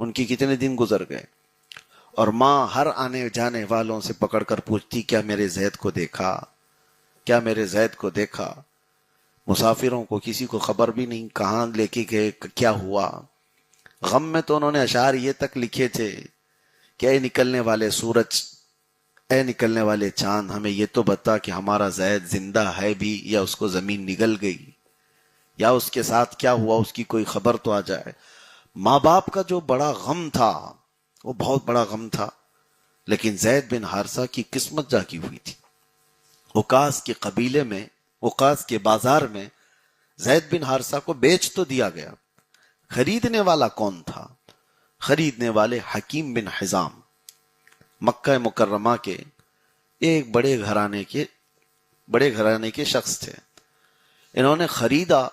ان کی کتنے دن گزر گئے، اور ماں ہر آنے جانے والوں سے پکڑ کر پوچھتی کیا میرے زید کو دیکھا، کیا میرے زید کو دیکھا۔ مسافروں کو کسی کو خبر بھی نہیں کہاں لے کے گئے، کیا ہوا۔ غم میں تو انہوں نے اشعار یہ تک لکھے تھے کہ اے نکلنے والے سورج، اے نکلنے والے چاند، ہمیں یہ تو بتا کہ ہمارا زید زندہ ہے بھی یا اس کو زمین نگل گئی، یا اس کے ساتھ کیا ہوا، اس کی کوئی خبر تو آ جائے۔ ماں باپ کا جو بڑا غم تھا وہ بہت بڑا غم تھا، لیکن زید بن حارثہ کی قسمت جاگی ہوئی تھی۔ اوقاس کے قبیلے میں، اوقاس کے بازار میں زید بن حارثہ کو بیچ تو دیا گیا، خریدنے والا کون تھا؟ خریدنے والے حکیم بن حزام، مکہ مکرمہ کے ایک بڑے گھرانے کے شخص تھے۔ انہوں نے خریدا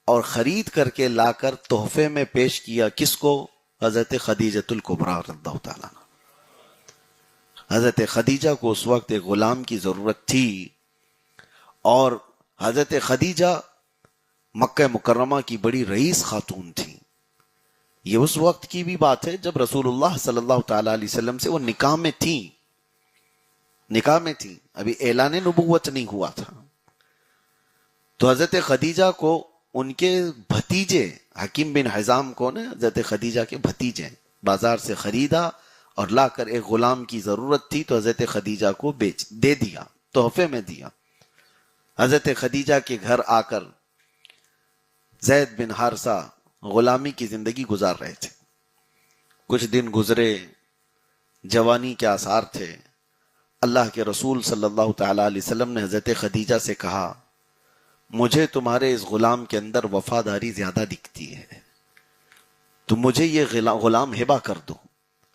اور خرید کر کے لا کر تحفے میں پیش کیا کس کو؟ حضرت خدیجۃ الکبریٰ رضی اللہ تعالیٰ عنہا۔ حضرت خدیجہ کو اس وقت ایک غلام کی ضرورت تھی، اور حضرت خدیجہ مکہ مکرمہ کی بڑی رئیس خاتون تھی۔ یہ اس وقت کی بھی بات ہے جب رسول اللہ صلی اللہ تعالی علیہ وسلم سے وہ نکاح میں تھیں، ابھی اعلان نبوت نہیں ہوا تھا۔ تو حضرت خدیجہ کو ان کے بھتیجے حکیم بن حزام کو نے حضرت خدیجہ کے بھتیجے بازار سے خریدا اور لا کر، ایک غلام کی ضرورت تھی تو حضرت خدیجہ کو دے دیا، تحفے میں دیا۔ حضرت خدیجہ کے گھر آ کر زید بن حارثہ غلامی کی زندگی گزار رہے تھے۔ کچھ دن گزرے، جوانی کے آثار تھے۔ اللہ کے رسول صلی اللہ تعالی علیہ وسلم نے حضرت خدیجہ سے کہا مجھے تمہارے اس غلام کے اندر وفاداری زیادہ دکھتی ہے، تو مجھے یہ غلام ہبہ کر دو۔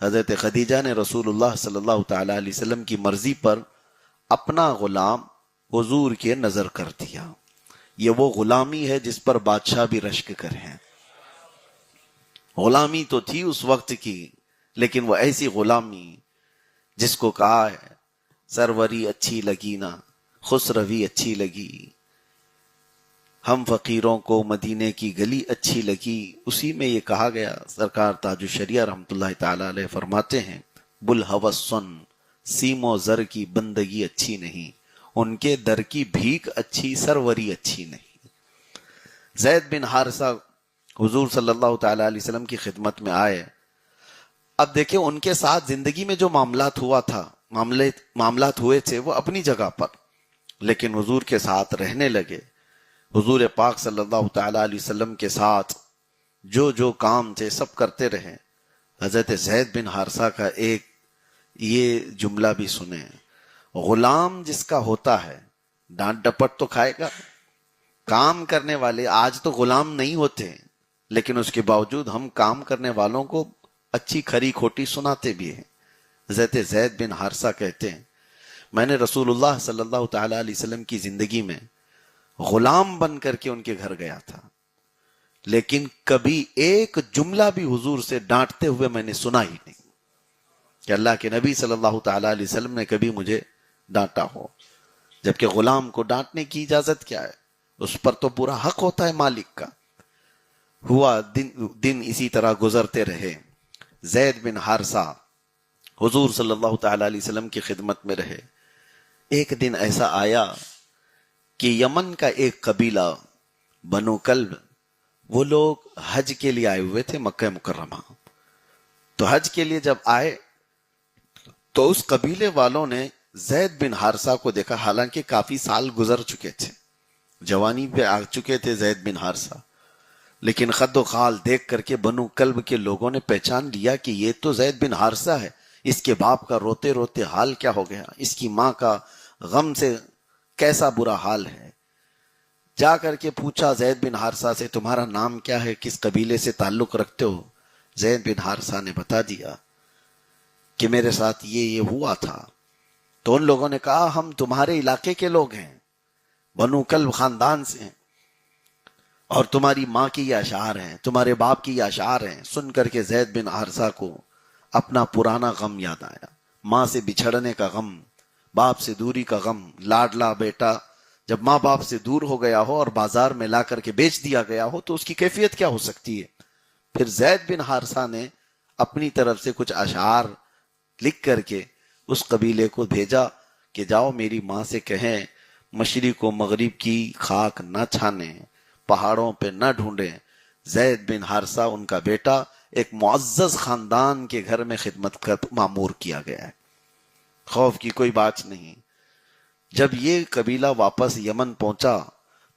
حضرت خدیجہ نے رسول اللہ صلی اللہ تعالی علیہ وسلم کی مرضی پر اپنا غلام حضور کے نظر کر دیا۔ یہ وہ غلامی ہے جس پر بادشاہ بھی رشک کریں۔ غلامی تو تھی اس وقت کی، لیکن وہ ایسی غلامی جس کو کہا ہے سروری اچھی لگی نا خسروی اچھی لگی، ہم فقیروں کو مدینے کی گلی اچھی لگی۔ اسی میں یہ کہا گیا، سرکار تاج الشریعہ رحمۃ اللہ تعالی علیہ فرماتے ہیں بلہوس سن سیم و زر کی بندگی اچھی نہیں، ان کے در کی بھیک اچھی سروری اچھی نہیں۔ زید بن حارثہ حضور صلی اللہ تعالی علیہ وسلم کی خدمت میں آئے۔ اب دیکھیں ان کے ساتھ زندگی میں جو معاملات ہوئے تھے وہ اپنی جگہ پر، لیکن حضور کے ساتھ رہنے لگے۔ حضور پاک صلی اللہ تعالی علیہ وسلم کے ساتھ جو کام تھے سب کرتے رہے۔ حضرت زید بن حارثہ کا ایک یہ جملہ بھی سنیں، غلام جس کا ہوتا ہے ڈانٹ ڈپٹ تو کھائے گا۔ کام کرنے والے آج تو غلام نہیں ہوتے، لیکن اس کے باوجود ہم کام کرنے والوں کو اچھی کھری کھوٹی سناتے بھی ہیں۔ حضرت زید بن حارثہ کہتے ہیں میں نے رسول اللہ صلی اللہ تعالی علیہ وسلم کی زندگی میں غلام بن کر کے ان کے گھر گیا تھا، لیکن کبھی ایک جملہ بھی حضور سے ڈانٹتے ہوئے میں نے سنا ہی نہیں کہ اللہ کے نبی صلی اللہ تعالی علیہ وسلم نے کبھی مجھے ڈانٹا ہو۔ جبکہ غلام کو ڈانٹنے کی اجازت کیا ہے؟ اس پر تو پورا حق ہوتا ہے مالک کا۔ ہوا دن اسی طرح گزرتے رہے۔ زید بن حارثہ حضور صلی اللہ تعالی علیہ وسلم کی خدمت میں رہے۔ ایک دن ایسا آیا کہ یمن کا ایک قبیلہ بنو کلب، وہ لوگ حج کے لیے آئے ہوئے تھے مکہ مکرمہ۔ تو حج کے لیے جب آئے تو اس قبیلے والوں نے زید بن حارثہ کو دیکھا، حالانکہ کافی سال گزر چکے تھے، جوانی پہ آ چکے تھے زید بن حارثہ، لیکن خد و خال دیکھ کر کے بنو کلب کے لوگوں نے پہچان لیا کہ یہ تو زید بن حارثہ ہے۔ اس کے باپ کا روتے روتے حال کیا ہو گیا، اس کی ماں کا غم سے کیسا برا حال ہے۔ جا کر کے پوچھا زید بن حارثہ سے تمہارا نام کیا ہے، کس قبیلے سے تعلق رکھتے ہو؟ زید بن حارثہ نے بتا دیا کہ میرے ساتھ یہ ہوا تھا۔ تو ان لوگوں نے کہا ہم تمہارے علاقے کے لوگ ہیں، بنو کلب خاندان سے ہیں، اور تمہاری ماں کی یہ اشعار ہیں، تمہارے باپ کی یہ اشعار ہیں۔ سن کر کے زید بن حارثہ کو اپنا پرانا غم یاد آیا، ماں سے بچھڑنے کا غم، باپ سے دوری کا غم۔ لاڈلا بیٹا جب ماں باپ سے دور ہو گیا ہو اور بازار میں لا کر کے بیچ دیا گیا ہو تو اس کی کیفیت کیا ہو سکتی ہے۔ پھر زید بن حارثہ نے اپنی طرف سے کچھ اشعار لکھ کر کے اس قبیلے کو بھیجا کہ جاؤ میری ماں سے کہیں مشرق و مغرب کی خاک نہ چھانے، پہاڑوں پہ نہ ڈھونڈیں، زید بن حارثہ ان کا بیٹا ایک معزز خاندان کے گھر میں خدمت کا مامور کیا گیا ہے، خوف کی کوئی بات نہیں۔ جب یہ قبیلہ واپس یمن پہنچا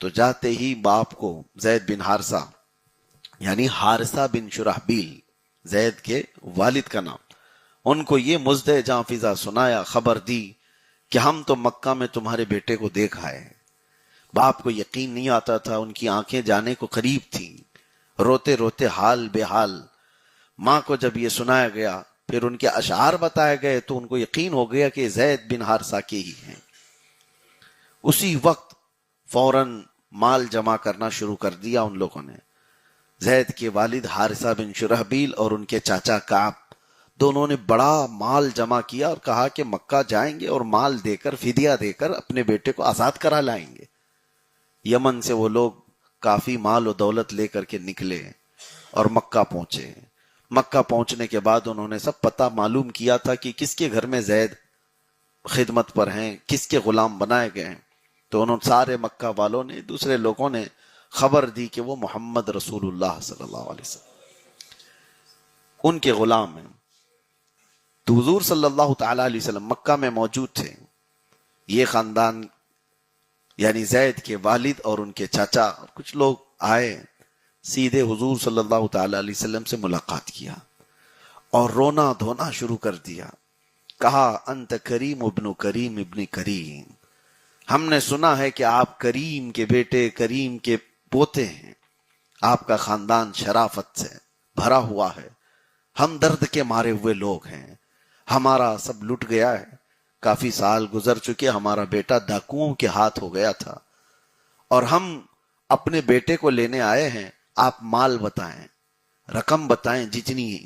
تو جاتے ہی باپ کو زید بن حارثہ یعنی حارثہ بن شرحبیل، زید کے والد کا نام، ان کو یہ مزدہ جاں فضا سنایا، خبر دی کہ ہم تو مکہ میں تمہارے بیٹے کو دیکھ آئے ہیں۔ باپ کو یقین نہیں آتا تھا، ان کی آنکھیں جانے کو قریب تھیں، روتے روتے حال بے حال۔ ماں کو جب یہ سنایا گیا، پھر ان کے اشعار بتائے گئے تو ان کو یقین ہو گیا کہ زید بن حارثہ کے ہی ہیں۔ اسی وقت فوراً مال جمع کرنا شروع کر دیا ان لوگوں نے۔ زید کے والد حارثہ بن شرحبیل اور ان کے چاچا کعب دونوں نے بڑا مال جمع کیا اور کہا کہ مکہ جائیں گے اور مال دے کر، فدیہ دے کر اپنے بیٹے کو آزاد کرا لائیں گے۔ یمن سے وہ لوگ کافی مال و دولت لے کر کے نکلے اور مکہ پہنچے۔ مکہ پہنچنے کے بعد انہوں نے سب پتہ معلوم کیا تھا کہ کس کے گھر میں زید خدمت پر ہیں، کس کے غلام بنائے گئے ہیں۔ تو انہوں سارے مکہ والوں نے، دوسرے لوگوں نے خبر دی کہ وہ محمد رسول اللہ صلی اللہ علیہ وسلم ان کے غلام ہیں۔ تو حضور صلی اللہ تعالی علیہ وسلم مکہ میں موجود تھے۔ یہ خاندان یعنی زید کے والد اور ان کے چاچا اور کچھ لوگ آئے، سیدھے حضور صلی اللہ تعالی علیہ وسلم سے ملاقات کیا اور رونا دھونا شروع کر دیا۔ کہا انت کریم ابن کریم ابن کریم، ہم نے سنا ہے کہ آپ کریم کے بیٹے، کریم کے پوتے ہیں، آپ کا خاندان شرافت سے بھرا ہوا ہے، ہم درد کے مارے ہوئے لوگ ہیں، ہمارا سب لٹ گیا ہے، کافی سال گزر چکے، ہمارا بیٹا ڈاکوؤں کے ہاتھ ہو گیا تھا اور ہم اپنے بیٹے کو لینے آئے ہیں، آپ مال بتائیں، رقم بتائیں، جتنی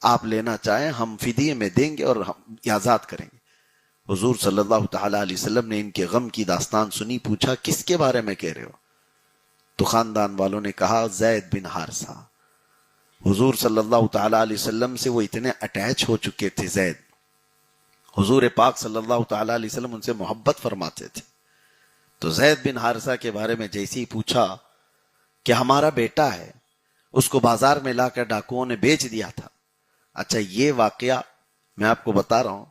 آپ لینا چاہیں ہم فدیے میں دیں گے اور ہم آزاد کریں گے۔ حضور صلی اللہ تعالی علیہ وسلم نے ان کے غم کی داستان سنی، پوچھا کس کے بارے میں کہہ رہے ہو؟ تو خاندان والوں نے کہا زید بن حارثہ۔ حضور صلی اللہ تعالی علیہ وسلم سے وہ اتنے اٹیچ ہو چکے تھے زید، حضور پاک صلی اللہ تعالی علیہ وسلم ان سے محبت فرماتے تھے۔ تو زید بن حارثہ کے بارے میں جیسے ہی پوچھا کہ ہمارا بیٹا ہے، اس کو بازار میں لا کر ڈاکوؤں نے بیچ دیا تھا۔ اچھا یہ واقعہ میں آپ کو بتا رہا ہوں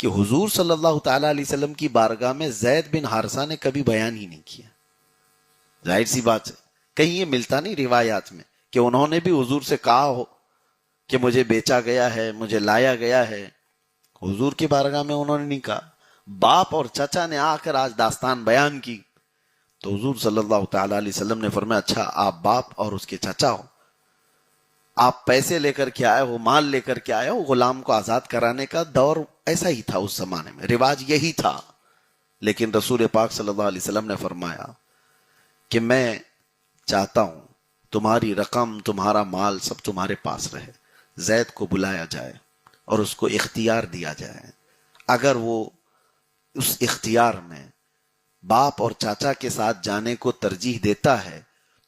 کہ حضور صلی اللہ تعالی علیہ وسلم کی بارگاہ میں زید بن حارثہ نے کبھی بیان ہی نہیں کیا۔ ظاہر سی بات ہے، کہیں یہ ملتا نہیں روایات میں کہ انہوں نے بھی حضور سے کہا ہو کہ مجھے بیچا گیا ہے، مجھے لایا گیا ہے۔ حضور کی بارگاہ میں انہوں نے نہیں کہا، باپ اور چچا نے آ کر آج داستان بیان کی تو حضور صلی اللہ تعالی علیہ وسلم نے فرمایا اچھا آپ باپ اور اس کے چچا ہو، آپ پیسے لے کر کے آئے ہو، مال لے کر کے آئے ہو۔ غلام کو آزاد کرانے کا دور ایسا ہی تھا اس زمانے میں، رواج یہی تھا، لیکن رسول پاک صلی اللہ علیہ وسلم نے فرمایا کہ میں چاہتا ہوں تمہاری رقم، تمہارا مال سب تمہارے پاس رہے، زید کو بلایا جائے اور اس کو اختیار دیا جائے۔ اگر وہ اس اختیار میں باپ اور چاچا کے ساتھ جانے کو ترجیح دیتا ہے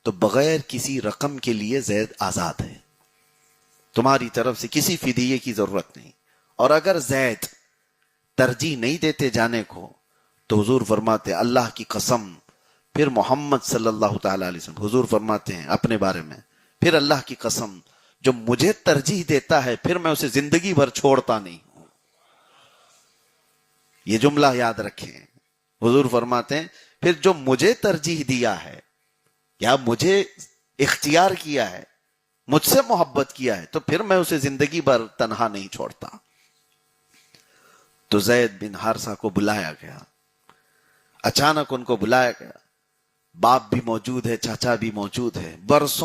تو بغیر کسی رقم کے لیے زید آزاد ہے، تمہاری طرف سے کسی فدیے کی ضرورت نہیں۔ اور اگر زید ترجیح نہیں دیتے جانے کو تو حضور فرماتے اللہ کی قسم، پھر محمد صلی اللہ تعالی علیہ وسلم حضور فرماتے ہیں اپنے بارے میں، پھر اللہ کی قسم جو مجھے ترجیح دیتا ہے پھر میں اسے زندگی بھر چھوڑتا نہیں ہوں۔ یہ جملہ یاد رکھیں، حضور فرماتے ہیں پھر جو مجھے ترجیح دیا ہے یا مجھے اختیار کیا ہے، مجھ سے محبت کیا ہے، تو پھر میں اسے زندگی بھر تنہا نہیں چھوڑتا۔ تو زید بن حارثہ کو بلایا گیا، اچانک ان کو بلایا گیا، باپ بھی موجود ہے، چاچا بھی موجود ہے، برسوں